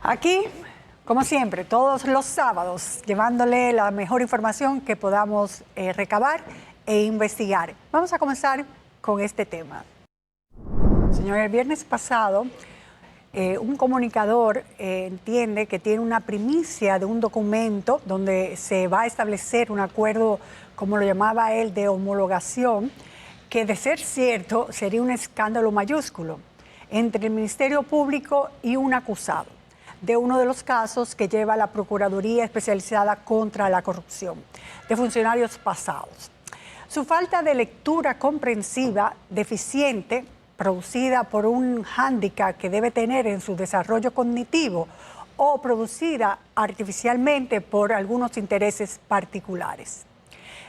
Aquí, como siempre, todos los sábados, llevándole la mejor información que podamos recabar e investigar. Vamos a comenzar con este tema. Señor, el viernes pasado, un comunicador entiende que tiene una primicia de un documento donde se va a establecer un acuerdo, como lo llamaba él, de homologación, que de ser cierto sería un escándalo mayúsculo entre el Ministerio Público y un acusado de uno de los casos que lleva la Procuraduría Especializada contra la Corrupción de funcionarios pasados. Su falta de lectura comprensiva deficiente, producida por un hándicap que debe tener en su desarrollo cognitivo o producida artificialmente por algunos intereses particulares.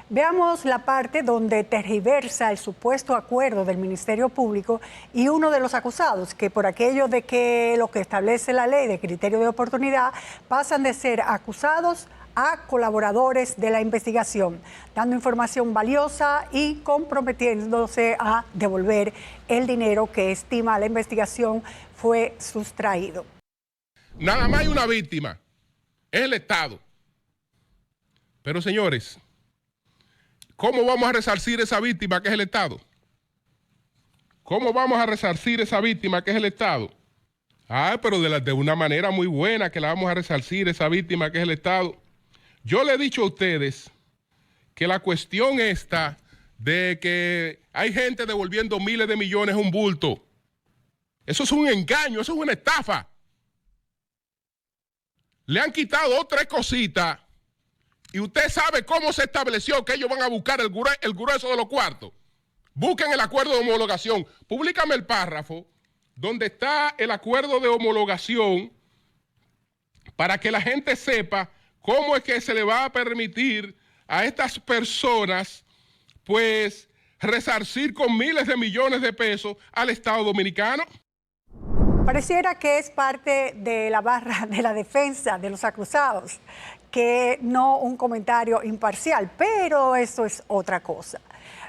Veamos la parte donde tergiversa el supuesto acuerdo del Ministerio Público y uno de los acusados, que por aquello de que lo que establece la ley de criterio de oportunidad, pasan de ser acusados a colaboradores de la investigación, dando información valiosa y comprometiéndose a devolver el dinero que estima la investigación fue sustraído. Nada más hay una víctima, es el Estado. Pero señores, ¿cómo vamos a resarcir esa víctima que es el Estado? ¿Cómo vamos a resarcir esa víctima que es el Estado? Pero de una manera muy buena que la vamos a resarcir esa víctima que es el Estado. Yo le he dicho a ustedes que la cuestión esta de que hay gente devolviendo miles de millones es un bulto. Eso es un engaño, eso es una estafa. Le han quitado 2 o 3 cositas y usted sabe cómo se estableció que ellos van a buscar el grueso de los cuartos. Busquen el acuerdo de homologación. Públicame el párrafo donde está el acuerdo de homologación para que la gente sepa cómo es que se le va a permitir a estas personas, pues, resarcir con miles de millones de pesos al Estado Dominicano. Pareciera que es parte de la barra de la defensa de los acusados, que no un comentario imparcial, pero eso es otra cosa.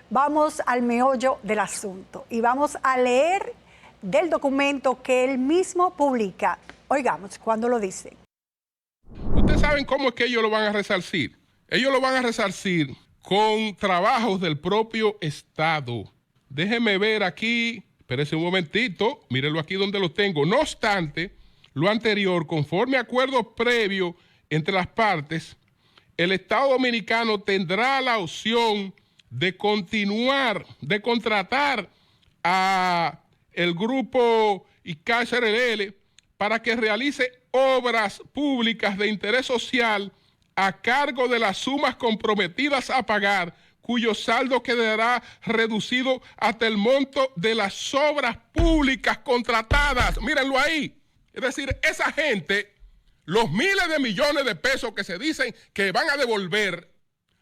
Vamos al meollo del asunto y vamos a leer del documento que él mismo publica. Oigamos cuando lo dice. Ustedes saben cómo es que ellos lo van a resarcir. Ellos lo van a resarcir con trabajos del propio Estado. Déjenme ver aquí, espérense un momentito, mírenlo aquí donde lo tengo. No obstante, lo anterior, conforme a acuerdo previo entre las partes, el Estado Dominicano tendrá la opción de contratar a el grupo ICAS RL para que realice obras públicas de interés social a cargo de las sumas comprometidas a pagar, cuyo saldo quedará reducido hasta el monto de las obras públicas contratadas. Mírenlo ahí. Es decir, esa gente, los miles de millones de pesos que se dicen que van a devolver,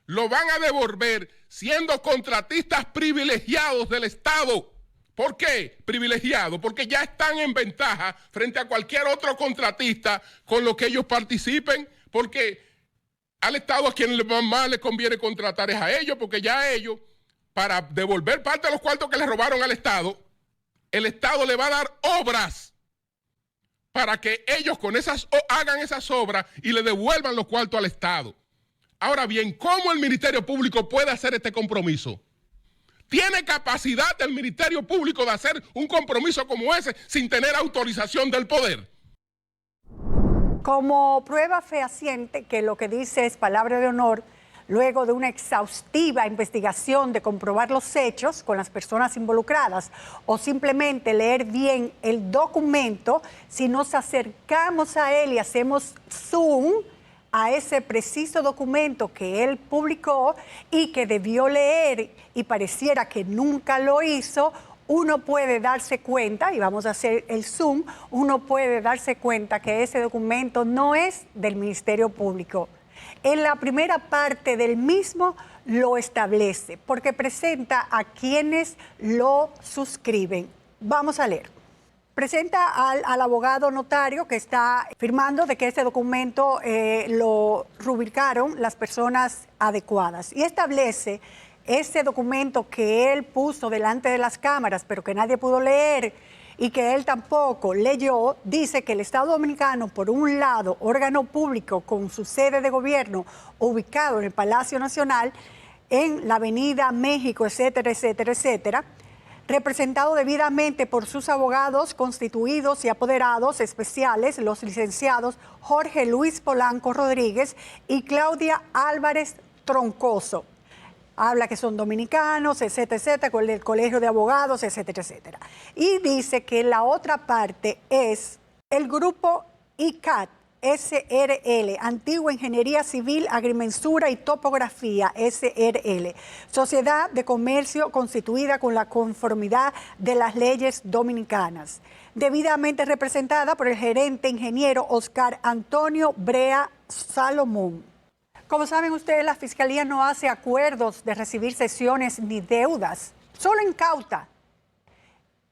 lo van a devolver siendo contratistas privilegiados del Estado. ¿Por qué privilegiados? Porque ya están en ventaja frente a cualquier otro contratista con lo que ellos participen, porque al Estado a quien más les conviene contratar es a ellos, porque ya a ellos, para devolver parte de los cuartos que les robaron al Estado, el Estado le va a dar obras para que ellos hagan esas obras y le devuelvan los cuartos al Estado. Ahora bien, ¿cómo el Ministerio Público puede hacer este compromiso? ¿Tiene capacidad el Ministerio Público de hacer un compromiso como ese sin tener autorización del poder? Como prueba fehaciente que lo que dice es palabra de honor, luego de una exhaustiva investigación de comprobar los hechos con las personas involucradas o simplemente leer bien el documento, si nos acercamos a él y hacemos zoom a ese preciso documento que él publicó y que debió leer y pareciera que nunca lo hizo, uno puede darse cuenta, y vamos a hacer el zoom, uno puede darse cuenta que ese documento no es del Ministerio Público. En la primera parte del mismo lo establece, porque presenta a quienes lo suscriben. Vamos a leer. Presenta al abogado notario que está firmando de que este documento lo rubricaron las personas adecuadas y establece ese documento que él puso delante de las cámaras, pero que nadie pudo leer y que él tampoco leyó, dice que el Estado Dominicano, por un lado, órgano público con su sede de gobierno ubicado en el Palacio Nacional, en la Avenida México, etcétera, etcétera, etcétera, representado debidamente por sus abogados constituidos y apoderados especiales, los licenciados Jorge Luis Polanco Rodríguez y Claudia Álvarez Troncoso. Habla que son dominicanos, etcétera, etcétera, con el Colegio de Abogados, etcétera, etcétera. Y dice que la otra parte es el grupo ICAT, SRL, Antigua Ingeniería Civil, Agrimensura y Topografía, SRL, Sociedad de Comercio constituida con la conformidad de las leyes dominicanas, debidamente representada por el gerente ingeniero Oscar Antonio Brea Salomón. Como saben ustedes, la Fiscalía no hace acuerdos de recibir cesiones ni deudas, solo incauta.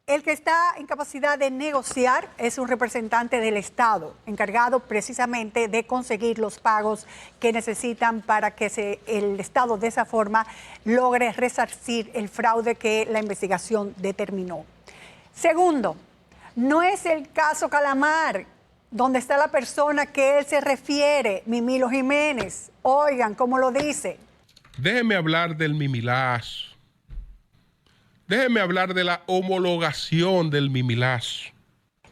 El que está en capacidad de negociar es un representante del Estado, encargado precisamente de conseguir los pagos que necesitan para que el Estado de esa forma logre resarcir el fraude que la investigación determinó. Segundo, no es el caso Calamar, donde está la persona que él se refiere, Mimilo Jiménez. Oigan cómo lo dice. Déjeme hablar del mimilazo. Déjeme hablar de la homologación del mimilazo.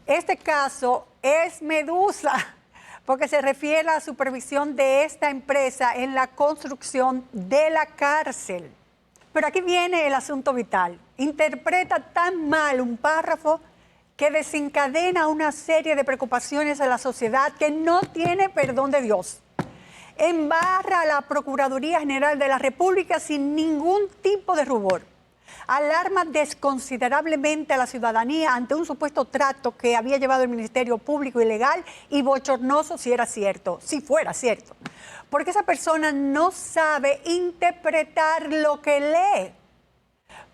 Este caso es Medusa, porque se refiere a la supervisión de esta empresa en la construcción de la cárcel. Pero aquí viene el asunto vital. Interpreta tan mal un párrafo que desencadena una serie de preocupaciones a la sociedad que no tiene perdón de Dios. Embarra a la Procuraduría General de la República sin ningún tipo de rubor. Alarma desconsiderablemente a la ciudadanía ante un supuesto trato que había llevado el Ministerio Público ilegal y bochornoso si era cierto, si fuera cierto. Porque esa persona no sabe interpretar lo que lee.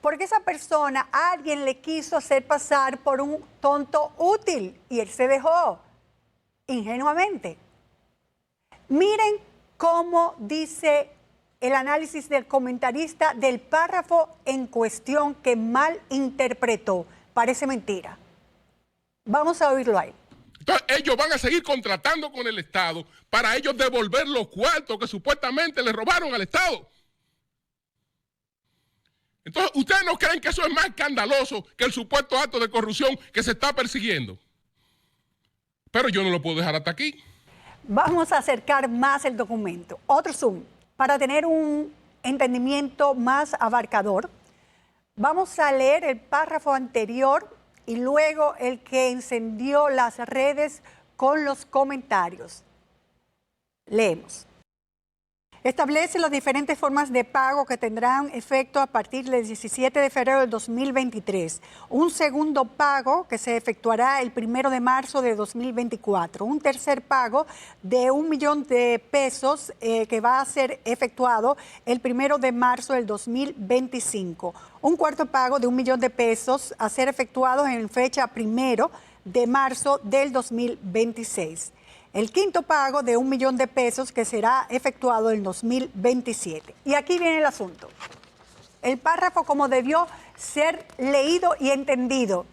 Porque esa persona, alguien le quiso hacer pasar por un tonto útil y él se dejó ingenuamente. Miren cómo dice el análisis del comentarista del párrafo en cuestión que mal interpretó. Parece mentira. Vamos a oírlo ahí. Entonces ellos van a seguir contratando con el Estado para ellos devolver los cuartos que supuestamente le robaron al Estado. Entonces, ¿ustedes no creen que eso es más escandaloso que el supuesto acto de corrupción que se está persiguiendo? Pero yo no lo puedo dejar hasta aquí. Vamos a acercar más el documento. Otro zoom. Para tener un entendimiento más abarcador, vamos a leer el párrafo anterior y luego el que encendió las redes con los comentarios. Leemos. Establece las diferentes formas de pago que tendrán efecto a partir del 17 de febrero del 2023. Un segundo pago que se efectuará el 1 de marzo de 2024. Un tercer pago de 1 millón de pesos que va a ser efectuado el 1 de marzo del 2025. Un cuarto pago de 1 millón de pesos a ser efectuado en fecha 1 de marzo del 2026. El quinto pago de 1 millón de pesos que será efectuado en 2027. Y aquí viene el asunto. El párrafo como debió ser leído y entendido.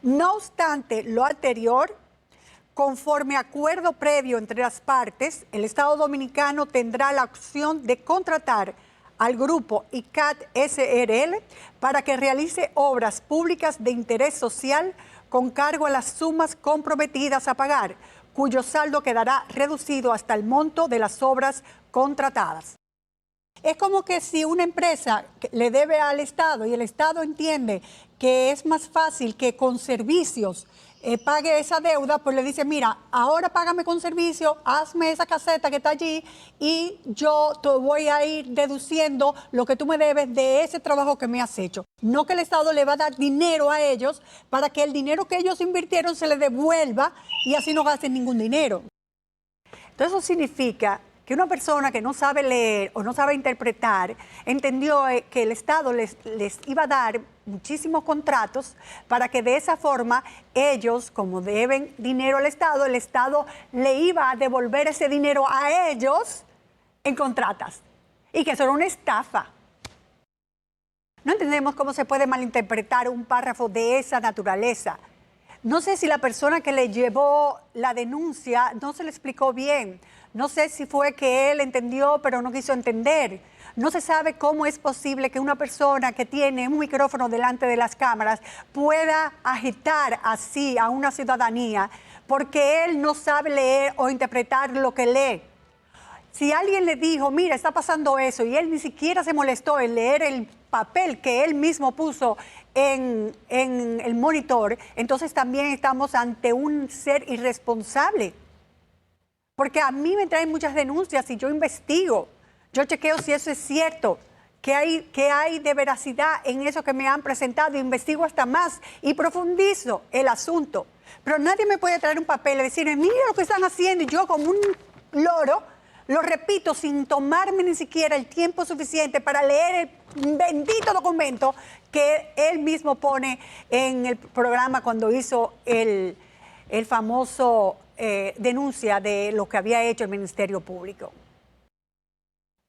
No obstante lo anterior, conforme acuerdo previo entre las partes, el Estado Dominicano tendrá la opción de contratar al grupo ICAT SRL para que realice obras públicas de interés social con cargo a las sumas comprometidas a pagar, cuyo saldo quedará reducido hasta el monto de las obras contratadas. Es como que si una empresa le debe al Estado y el Estado entiende que es más fácil que con servicios pague esa deuda, pues le dice, mira, ahora págame con servicio, hazme esa caseta que está allí y yo te voy a ir deduciendo lo que tú me debes de ese trabajo que me has hecho. No que el Estado le va a dar dinero a ellos para que el dinero que ellos invirtieron se les devuelva y así no gasten ningún dinero. Entonces eso significa que una persona que no sabe leer o no sabe interpretar entendió que el Estado les iba a dar muchísimos contratos para que de esa forma ellos, como deben dinero al Estado, el Estado le iba a devolver ese dinero a ellos en contratas y que eso era una estafa. No entendemos cómo se puede malinterpretar un párrafo de esa naturaleza. No sé si la persona que le llevó la denuncia no se le explicó bien. No sé si fue que él entendió pero no quiso entender. No se sabe cómo es posible que una persona que tiene un micrófono delante de las cámaras pueda agitar así a una ciudadanía porque él no sabe leer o interpretar lo que lee. Si alguien le dijo, mira, está pasando eso, y él ni siquiera se molestó en leer el papel que él mismo puso en el monitor, entonces también estamos ante un ser irresponsable. Porque a mí me traen muchas denuncias y yo investigo, yo chequeo si eso es cierto, qué hay de veracidad en eso que me han presentado, investigo hasta más y profundizo el asunto. Pero nadie me puede traer un papel y decirme, mira lo que están haciendo, y yo como un loro lo repito sin tomarme ni siquiera el tiempo suficiente para leer el bendito documento que él mismo pone en el programa cuando hizo el famoso denuncia de lo que había hecho el Ministerio Público.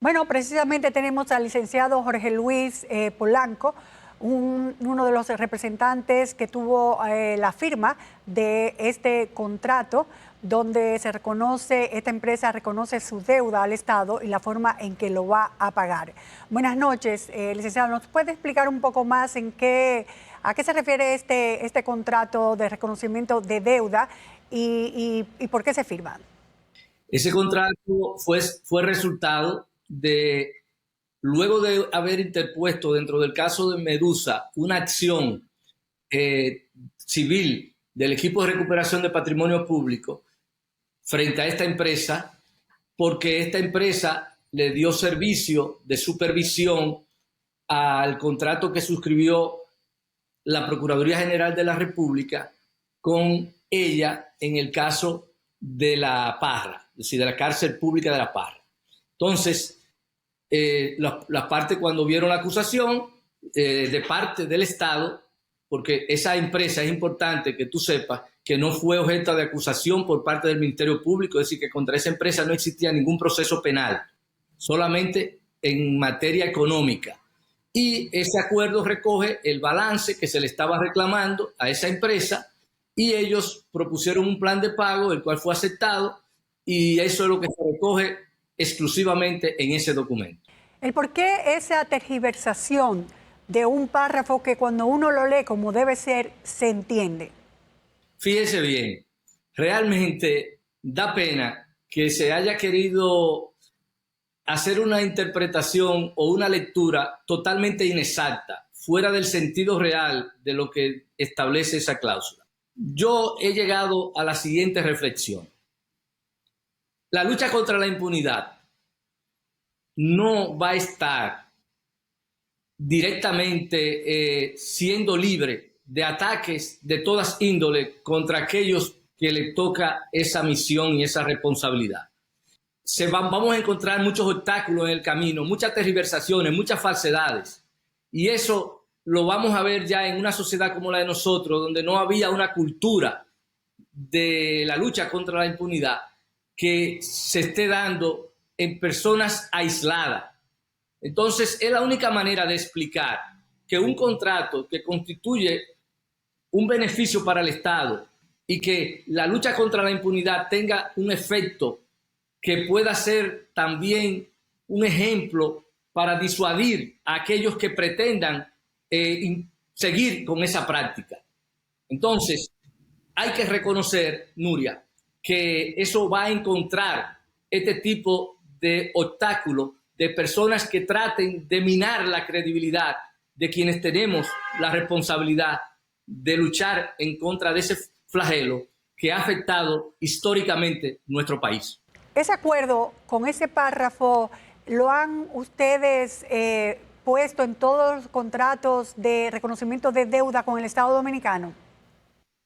Bueno, precisamente tenemos al licenciado Jorge Luis Polanco, uno de los representantes que tuvo la firma de este contrato donde se reconoce, esta empresa reconoce su deuda al Estado y la forma en que lo va a pagar. Buenas noches, licenciado. ¿Nos puede explicar un poco más a qué se refiere este contrato de reconocimiento de deuda y por qué se firma? Ese contrato fue resultado de, luego de haber interpuesto dentro del caso de Medusa una acción civil del equipo de recuperación de patrimonio público frente a esta empresa, porque esta empresa le dio servicio de supervisión al contrato que suscribió la Procuraduría General de la República con ella en el caso de La Parra, es decir, de la cárcel pública de La Parra. Entonces, las partes, cuando vieron la acusación de parte del Estado, porque esa empresa, es importante que tú sepas que no fue objeto de acusación por parte del Ministerio Público, es decir, que contra esa empresa no existía ningún proceso penal, solamente en materia económica. Y ese acuerdo recoge el balance que se le estaba reclamando a esa empresa y ellos propusieron un plan de pago, el cual fue aceptado, y eso es lo que se recoge exclusivamente en ese documento. ¿El por qué esa tergiversación de un párrafo que cuando uno lo lee como debe ser, se entiende? Fíjese bien, realmente da pena que se haya querido hacer una interpretación o una lectura totalmente inexacta, fuera del sentido real de lo que establece esa cláusula. Yo he llegado a la siguiente reflexión. La lucha contra la impunidad no va a estar directamente siendo libre de ataques de todas índoles contra aquellos que le toca esa misión y esa responsabilidad. Vamos a encontrar muchos obstáculos en el camino, muchas tergiversaciones, muchas falsedades. Y eso lo vamos a ver ya en una sociedad como la de nosotros, donde no había una cultura de la lucha contra la impunidad que se esté dando en personas aisladas. Entonces, es la única manera de explicar que un contrato que constituye un beneficio para el Estado y que la lucha contra la impunidad tenga un efecto que pueda ser también un ejemplo para disuadir a aquellos que pretendan seguir con esa práctica. Entonces, hay que reconocer, Nuria, que eso va a encontrar este tipo de obstáculos de personas que traten de minar la credibilidad de quienes tenemos la responsabilidad de luchar en contra de ese flagelo que ha afectado históricamente nuestro país. Ese acuerdo con ese párrafo, ¿lo han ustedes puesto en todos los contratos de reconocimiento de deuda con el Estado Dominicano?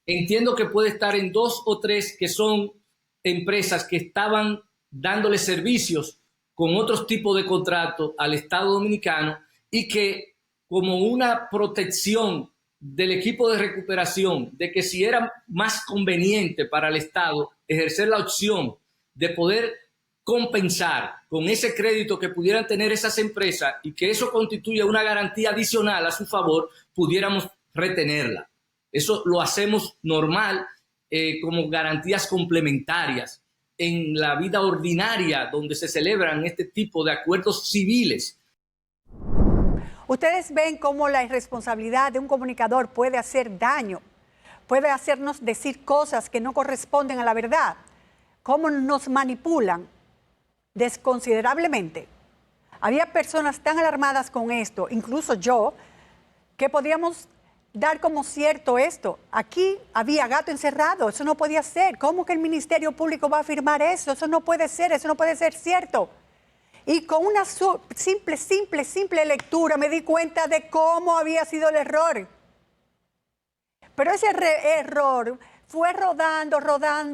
Entiendo que puede estar en 2 o 3 que son empresas que estaban dándole servicios con otros tipos de contratos al Estado Dominicano y que, como una protección del equipo de recuperación, de que si era más conveniente para el Estado ejercer la opción de poder compensar con ese crédito que pudieran tener esas empresas y que eso constituya una garantía adicional a su favor, pudiéramos retenerla. Eso lo hacemos normal como garantías complementarias en la vida ordinaria donde se celebran este tipo de acuerdos civiles. Ustedes ven cómo la irresponsabilidad de un comunicador puede hacer daño, puede hacernos decir cosas que no corresponden a la verdad, cómo nos manipulan desconsiderablemente. Había personas tan alarmadas con esto, incluso yo, que podíamos dar como cierto esto. Aquí había gato encerrado, eso no podía ser. ¿Cómo que el Ministerio Público va a afirmar eso? Eso no puede ser cierto. Y con una simple lectura me di cuenta de cómo había sido el error. Pero ese error fue rodando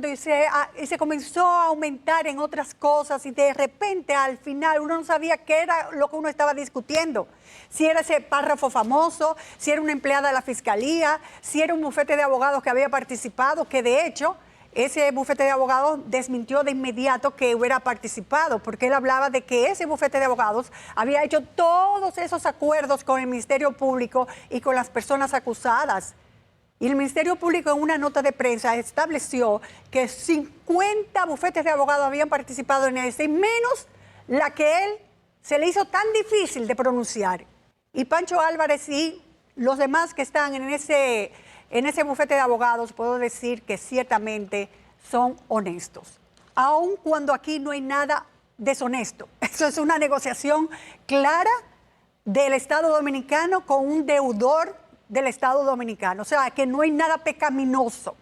y se comenzó a aumentar en otras cosas y de repente al final uno no sabía qué era lo que uno estaba discutiendo. Si era ese párrafo famoso, si era una empleada de la fiscalía, si era un bufete de abogados que había participado, que de hecho ese bufete de abogados desmintió de inmediato que hubiera participado, porque él hablaba de que ese bufete de abogados había hecho todos esos acuerdos con el Ministerio Público y con las personas acusadas. Y el Ministerio Público en una nota de prensa estableció que 50 bufetes de abogados habían participado en ese, menos la que él se le hizo tan difícil de pronunciar. Y Pancho Álvarez y los demás que están en ese bufete de abogados, puedo decir que ciertamente son honestos. Aun cuando aquí no hay nada deshonesto. Eso es una negociación clara del Estado Dominicano con un deudor del Estado Dominicano. O sea, que no hay nada pecaminoso.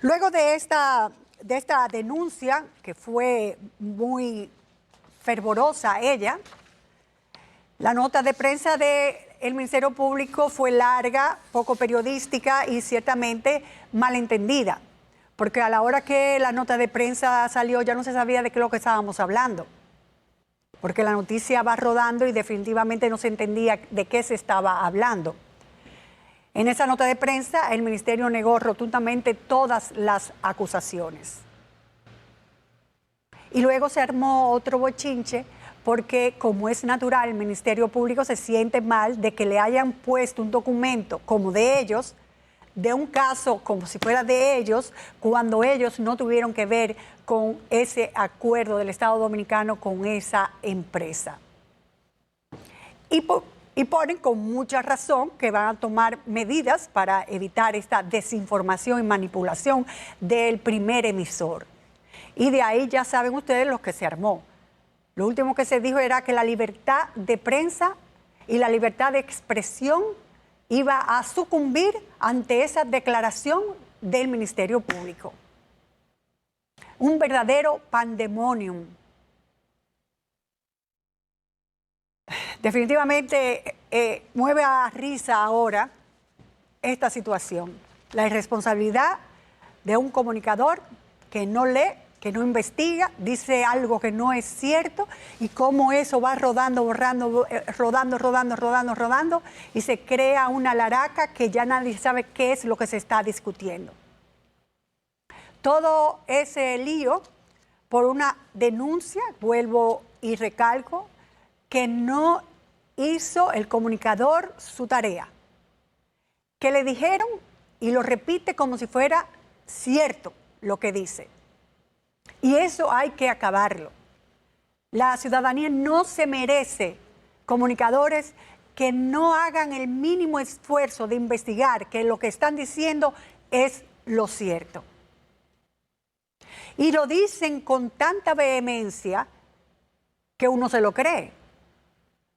Luego de esta denuncia, que fue muy fervorosa ella, la nota de prensa del Ministerio Público fue larga, poco periodística y ciertamente malentendida, porque a la hora que la nota de prensa salió ya no se sabía de qué es lo que estábamos hablando, porque la noticia va rodando y definitivamente no se entendía de qué se estaba hablando. En esa nota de prensa, el ministerio negó rotundamente todas las acusaciones. Y luego se armó otro bochinche, porque como es natural, el Ministerio Público se siente mal de que le hayan puesto un documento como de ellos, de un caso como si fuera de ellos, cuando ellos no tuvieron que ver con ese acuerdo del Estado Dominicano con esa empresa. Y ponen con mucha razón que van a tomar medidas para evitar esta desinformación y manipulación del primer emisor. Y de ahí ya saben ustedes lo que se armó. Lo último que se dijo era que la libertad de prensa y la libertad de expresión iba a sucumbir ante esa declaración del Ministerio Público. Un verdadero pandemonium. Definitivamente mueve a risa ahora esta situación. La irresponsabilidad de un comunicador que no lee, que no investiga, dice algo que no es cierto y cómo eso va rodando y se crea una laraca que ya nadie sabe qué es lo que se está discutiendo. Todo ese lío por una denuncia, vuelvo y recalco, que no hizo el comunicador su tarea, que le dijeron y lo repite como si fuera cierto lo que dice. Y eso hay que acabarlo. La ciudadanía no se merece comunicadores que no hagan el mínimo esfuerzo de investigar que lo que están diciendo es lo cierto. Y lo dicen con tanta vehemencia que uno se lo cree.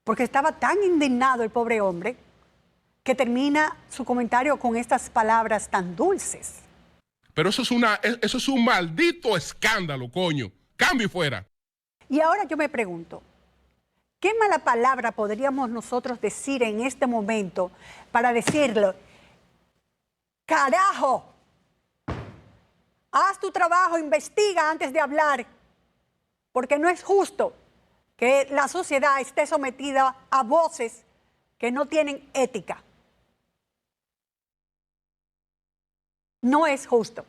Porque estaba tan indignado el pobre hombre que termina su comentario con estas palabras tan dulces. Pero eso es un maldito escándalo, coño. Cambio y fuera. Y ahora yo me pregunto, ¿qué mala palabra podríamos nosotros decir en este momento para decirlo? ¡Carajo! Haz tu trabajo, investiga antes de hablar, porque no es justo que la sociedad esté sometida a voces que no tienen ética. No es justo.